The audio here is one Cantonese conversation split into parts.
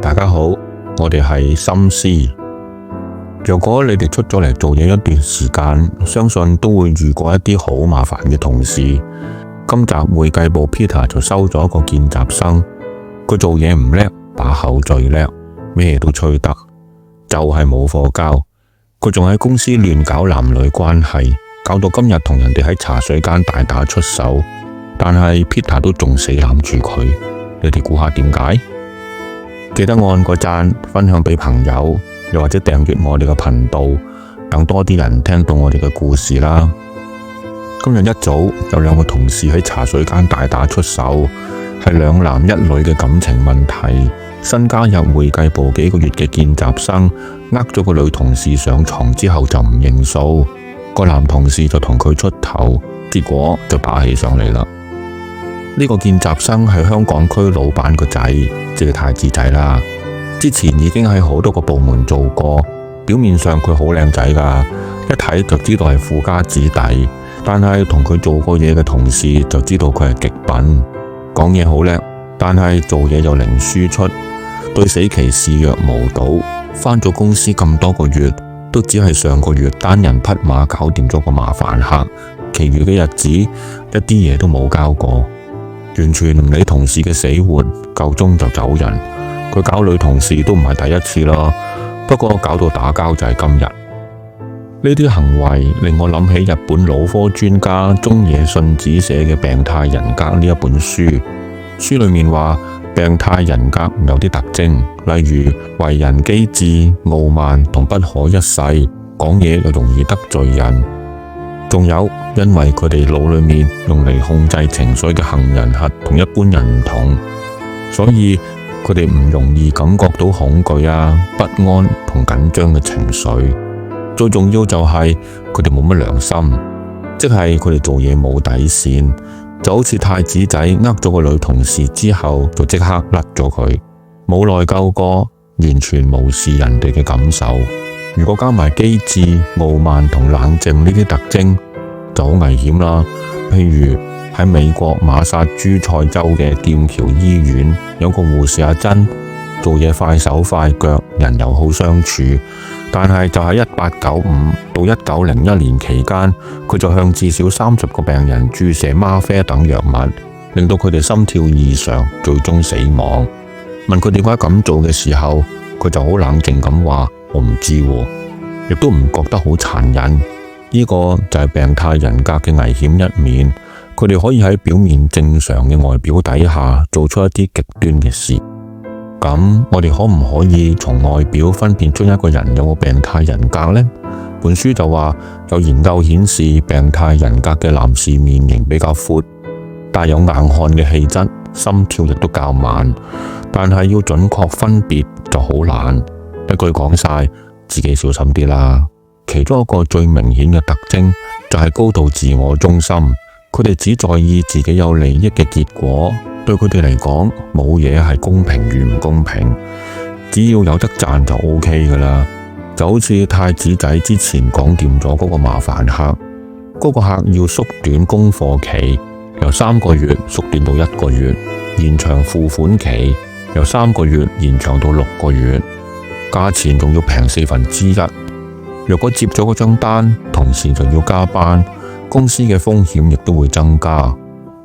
大家好，我哋係心思。若果你哋出咗嚟做嘢一段時間，相信都會遇過一啲好麻煩嘅同事。今集會計部 Peter 就收咗一個見習生，佢做嘢唔叻，把口最叻，咩都吹得，就係冇課交。佢仲喺公司亂搞男女關係，搞到今日同人哋喺茶水間大打出手，但係 Peter 都仲死攬住佢。你哋估下點解？記得按個讚，分享俾朋友，又或者訂閱我哋嘅頻道，等多啲人聽到我哋嘅故事啦。今日一早有兩個同事喺茶水間大打出手，係兩男一女嘅感情問題。新加入會計部幾個月嘅見習生，呃咗個女同事上床之後就唔認數，個男同事就同佢出頭，結果就打起上嚟啦。呢個見習生係香港區老闆個仔，即係太子仔啦。之前已經喺好多個部門做過，表面上佢好靚仔噶，一睇就知道係富家子弟。但係同佢做過嘢嘅同事就知道佢係極品，講嘢好叻，但係做嘢又零輸出，對死期視若無睹。返咗公司咁多個月，都只係上個月單人匹馬搞掂咗個麻煩客，其餘嘅日子一啲嘢都冇交過。完全唔理同事嘅死活，夠鐘就走人。佢搞女同事都唔係第一次啦，不過搞到打交就係今日。呢啲行為令我諗起日本腦科專家中野信子寫嘅《病態人格》呢一本書。書裏面話，病態人格有啲特徵，例如為人機智、傲慢同不可一世，講嘢又容易得罪人。仲有，因為佢哋腦裏面用嚟控制情緒嘅杏仁核同一般人唔同，所以佢哋唔容易感覺到恐懼不安同緊張嘅情緒。最重要就係佢哋冇乜良心，即係佢哋做嘢冇底線，就好似太子仔呃咗個女同事之後就即刻甩咗佢，冇內疚過，完全無視人哋嘅感受。如果加埋機智、傲慢同冷靜呢啲特徵，就好危險啦。譬如喺美國馬薩諸塞州嘅劍橋醫院，有個護士阿珍，做嘢快手快腳，人又好相處，但係就喺1895到1901年期間，佢就向至少30個病人注射嗎啡等藥物，令到佢哋心跳異常，最終死亡。問佢點解咁做嘅時候，佢就好冷靜咁話：我唔知，亦都唔覺得好殘忍。呢個就係病態人格嘅危險一面，佢哋可以喺表面正常嘅外表底下做出一啲極端嘅事。咁我哋可唔可以從外表分辨出一個人有冇病態人格呢？本書就話，有研究顯示，病態人格嘅男士面型比較闊，帶有硬漢嘅氣質，心跳亦都較慢，但係要準確分別就好難。一句講晒，自己小心啲啦。其中一個最明顯嘅特徵就係高度自我中心，佢哋只在意自己有利益嘅結果，對佢哋嚟講冇嘢係公平與唔公平，只要有得賺就 OK 噶啦。就好似太子仔之前講掂咗嗰個麻煩客，嗰個客要縮短供貨期，由3個月縮短到1個月，延長付款期，由3個月延長到6個月，價錢仲要平1/4。若果接咗嗰張單，同時就要加班，公司嘅風險亦都會增加。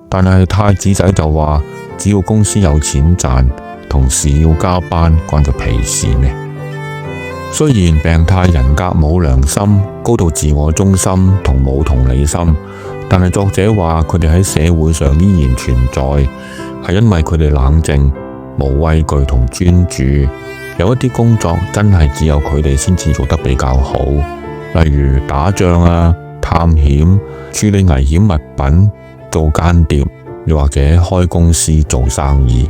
但係太子仔就話，只要公司有錢賺，同時要加班，關佢屁事咩？雖然病態人格冇良心、高度自我中心同冇同理心，但係作者話佢哋喺社會上依然存在，係因為佢哋冷靜、冇畏懼同專注。有一啲工作真係只有佢哋先至做得比較好，例如打仗探險、處理危險物品、做間諜，又或者開公司做生意。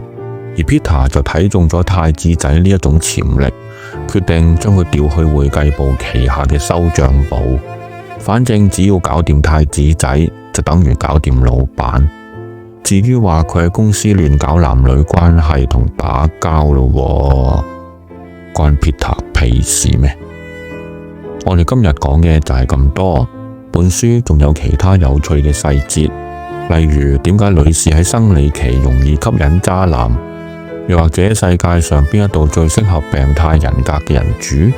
而 Peter 就睇中咗太子仔呢一種潛力，決定將佢調去會計部旗下嘅收賬部。反正只要搞掂太子仔，就等於搞掂老闆。至於話佢喺公司亂搞男女關係同打交咯，關 Peter 屁事咩？我哋今日講嘅就係咁多。本書仲有其他有趣嘅細節，例如點解女士喺生理期容易吸引渣男，又或者世界上邊一度最適合病態人格嘅人住？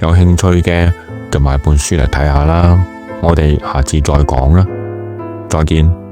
有興趣嘅就買本書嚟睇下啦。我哋下次再講啦，再見。